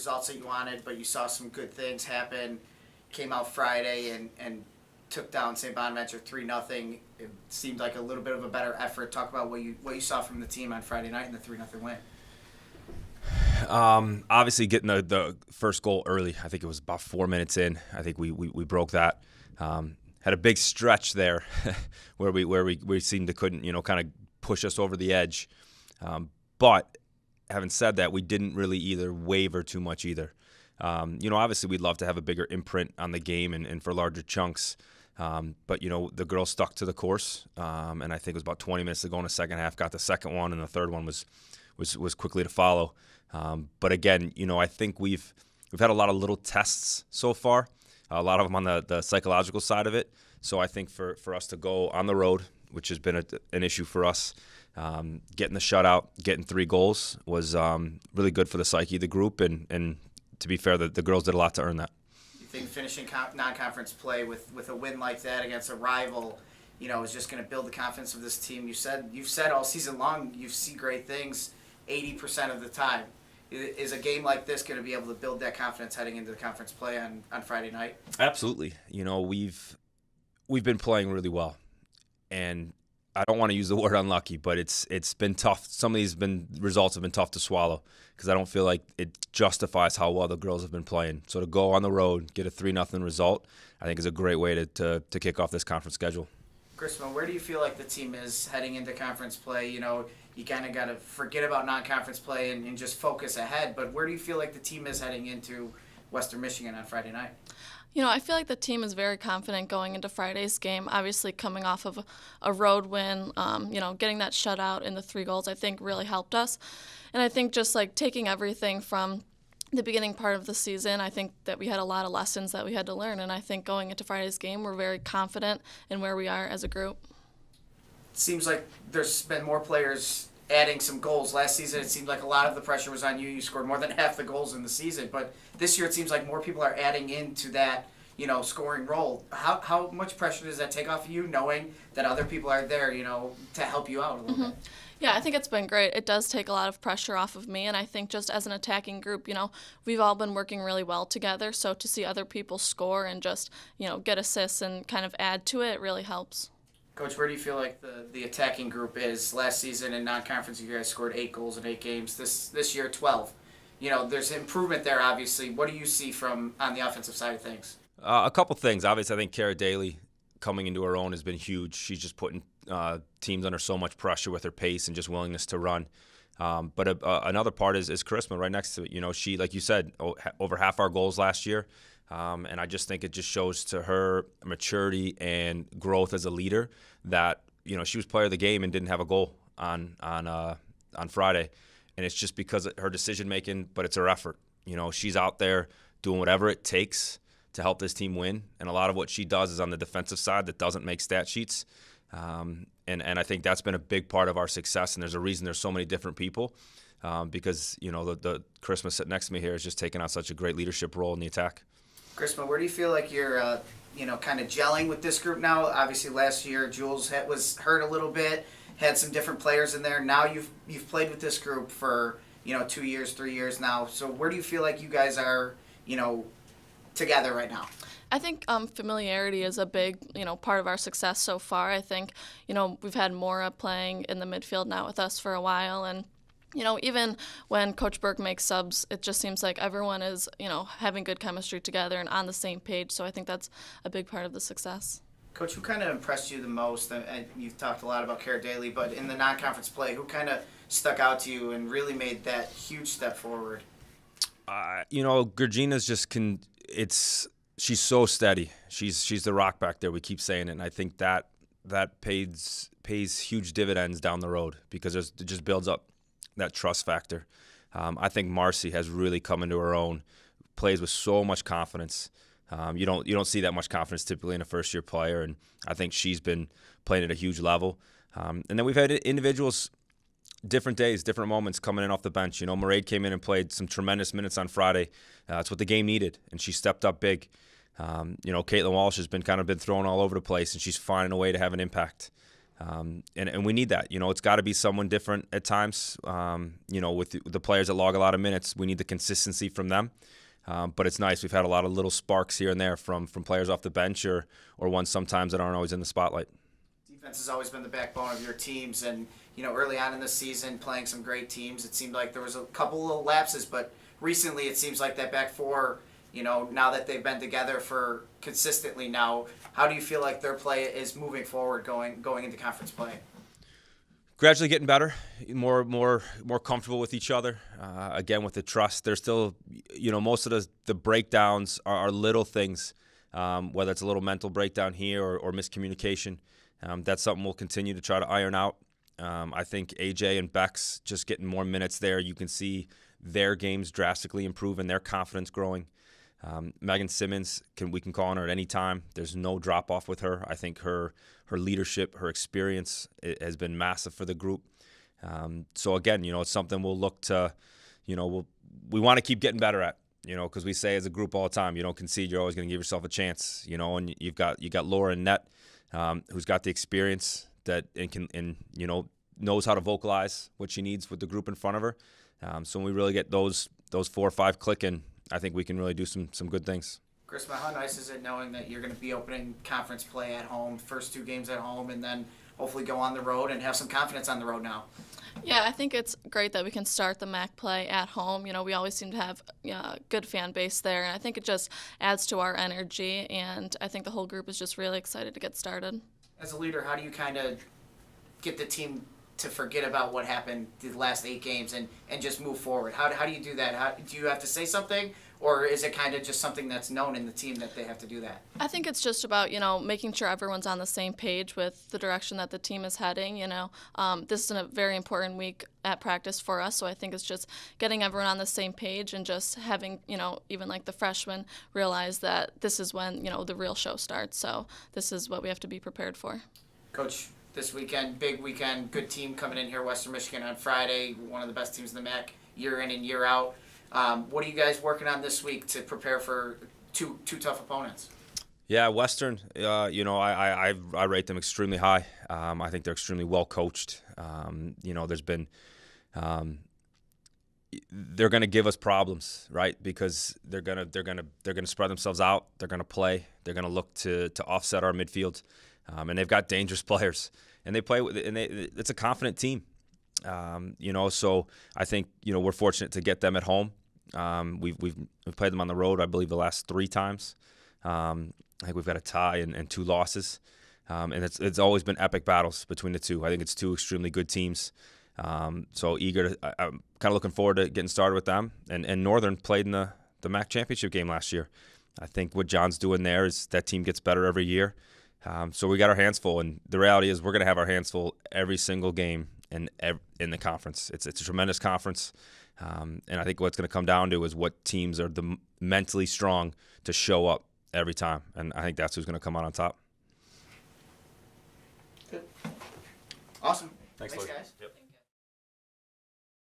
results that you wanted, but you saw some good things happen. Came out Friday and took down St. Bonaventure 3-0. It seemed like a little bit of a better effort. Talk about what you saw from the team on Friday night in the 3-0 win. Obviously, getting the first goal early. I think it was about 4 minutes in. I think we broke that. Had a big stretch there where we seemed to couldn't kind of push us over the edge. But having said that, we didn't really either waver too much either. Obviously we'd love to have a bigger imprint on the game and for larger chunks. But the girls stuck to the course. And I think it was about 20 minutes to go in the second half, got the second one, and the third one was quickly to follow. But again, I think we've had a lot of little tests so far, a lot of them on the psychological side of it. So I think for us to go on the road, which has been an issue for us, getting the shutout, getting 3 goals was really good for the psyche of the group. And to be fair, the girls did a lot to earn that. You think finishing non-conference play with a win like that against a rival, is just going to build the confidence of this team? You've said all season long you see great things 80% of the time. Is a game like this going to be able to build that confidence heading into the conference play on Friday night? Absolutely. We've been playing really well, and I don't want to use the word unlucky, but it's been tough. Some of these results have been tough to swallow because I don't feel like it justifies how well the girls have been playing. So to go on the road, get a 3-0 result, I think is a great way to kick off this conference schedule. Chrisman, where do you feel like the team is heading into conference play? You kind of got to forget about non-conference play and just focus ahead. But where do you feel like the team is heading into Western Michigan on Friday night? I feel like the team is very confident going into Friday's game. Obviously, coming off of a road win, getting that shutout in the 3 goals, I think really helped us. And I think just like taking everything from the beginning part of the season, I think that we had a lot of lessons that we had to learn. And I think going into Friday's game, we're very confident in where we are as a group. It seems like there's been more players adding some goals. Last season, it seemed like a lot of the pressure was on you. You scored more than half the goals in the season. But this year, it seems like more people are adding into that, scoring role. How much pressure does that take off of you, knowing that other people are there, to help you out a little bit? Yeah, I think it's been great. It does take a lot of pressure off of me, and I think just as an attacking group, we've all been working really well together. So to see other people score and just, get assists and kind of add to it really helps. Coach, where do you feel like the attacking group is? Last season in non-conference, you guys scored 8 goals in 8 games. This year, 12. There's improvement there, obviously. What do you see on the offensive side of things? A couple things. Obviously, I think Cara Daly coming into her own has been huge. She's just putting teams under so much pressure with her pace and just willingness to run. But another part is Chrisman right next to it. She, like you said, over half our goals last year. And I just think it just shows to her maturity and growth as a leader that, she was player of the game and didn't have a goal on Friday. And it's just because of her decision-making, but it's her effort. She's out there doing whatever it takes to help this team win. And a lot of what she does is on the defensive side that doesn't make stat sheets. And I think that's been a big part of our success. And there's a reason there's so many different people because, the Chrisman sitting next to me here is just taking on such a great leadership role in the attack. Chrisman, where do you feel like you're, kind of gelling with this group now? Obviously, last year Jules was hurt a little bit, had some different players in there. Now you've played with this group for 2 years, 3 years now. So where do you feel like you guys are, together right now? I think familiarity is a big, part of our success so far. I think, we've had Maura playing in the midfield now with us for a while, and even when Coach Burke makes subs, it just seems like everyone is, having good chemistry together and on the same page. So I think that's a big part of the success. Coach, who kind of impressed you the most? And you've talked a lot about Cara Daly, but in the non-conference play, who kind of stuck out to you and really made that huge step forward? Georgina's she's so steady. She's the rock back there. We keep saying it, and I think that pays huge dividends down the road because it just builds up that trust factor. I think Marcy has really come into her own, plays with so much confidence. You don't see that much confidence typically in a first-year player, and I think she's been playing at a huge level. And then we've had individuals, different days, different moments coming in off the bench. Mairead came in and played some tremendous minutes on Friday. That's what the game needed, and she stepped up big. Caitlin Walsh has been thrown all over the place, and she's finding a way to have an impact. And we need that. It's got to be someone different at times. With the players that log a lot of minutes, we need the consistency from them. But it's nice. We've had a lot of little sparks here and there from players off the bench or ones sometimes that aren't always in the spotlight. Defense has always been the backbone of your teams, and early on in the season, playing some great teams, it seemed like there was a couple little lapses, but recently it seems like that back four, now that they've been together for consistently now, how do you feel like their play is moving forward going into conference play? Gradually getting better, more comfortable with each other. Again, with the trust, there's still, most of the breakdowns are little things, whether it's a little mental breakdown here or miscommunication. That's something we'll continue to try to iron out. I think AJ and Bex just getting more minutes there. You can see their games drastically improve and their confidence growing. Megan Simmons, we can call on her at any time. There's no drop off with her. I think her leadership, her experience has been massive for the group. So again, it's something we'll look to, we want to keep getting better at, because we say as a group all the time, you don't concede, you're always going to give yourself a chance, and you got Laura and Net, who's got the experience that knows how to vocalize what she needs with the group in front of her. So when we really get those 4 or 5 clicking, I think we can really do some good things. Chris, how nice is it knowing that you're going to be opening conference play at home, first 2 games at home, and then hopefully go on the road and have some confidence on the road now? Yeah, I think it's great that we can start the MAC play at home. We always seem to have a good fan base there, and I think it just adds to our energy, and I think the whole group is just really excited to get started. As a leader, how do you kind of get the team to forget about what happened the last 8 games and just move forward? How do you do that? Do you have to say something, or is it kind of just something that's known in the team that they have to do that? I think it's just about, making sure everyone's on the same page with the direction that the team is heading. This is a very important week at practice for us, so I think it's just getting everyone on the same page and just having, even like the freshmen realize that this is when, the real show starts. So this is what we have to be prepared for. Coach, this weekend, big weekend, good team coming in here, Western Michigan on Friday, one of the best teams in the MAC, year in and year out. What are you guys working on this week to prepare for two tough opponents? Yeah, Western, I rate them extremely high. I think they're extremely well coached. There's been they're going to give us problems, right? Because they're going to spread themselves out. They're going to play. They're going to look to offset our midfield. And they've got dangerous players, and they play with, and it's a confident team. So I think we're fortunate to get them at home. We've played them on the road, I believe, the last 3 times. I think we've got a tie and 2 losses, and it's always been epic battles between the two. I think it's 2 extremely good teams. So eager to, I'm kind of looking forward to getting started with them. And Northern played in the MAC championship game last year. I think what John's doing there is that team gets better every year. So we got our hands full, and the reality is we're going to have our hands full every single game in the conference. It's a tremendous conference, and I think what's going to come down to is what teams are the mentally strong to show up every time, and I think that's who's going to come out on top. Good. Awesome. Thanks guys. Yep.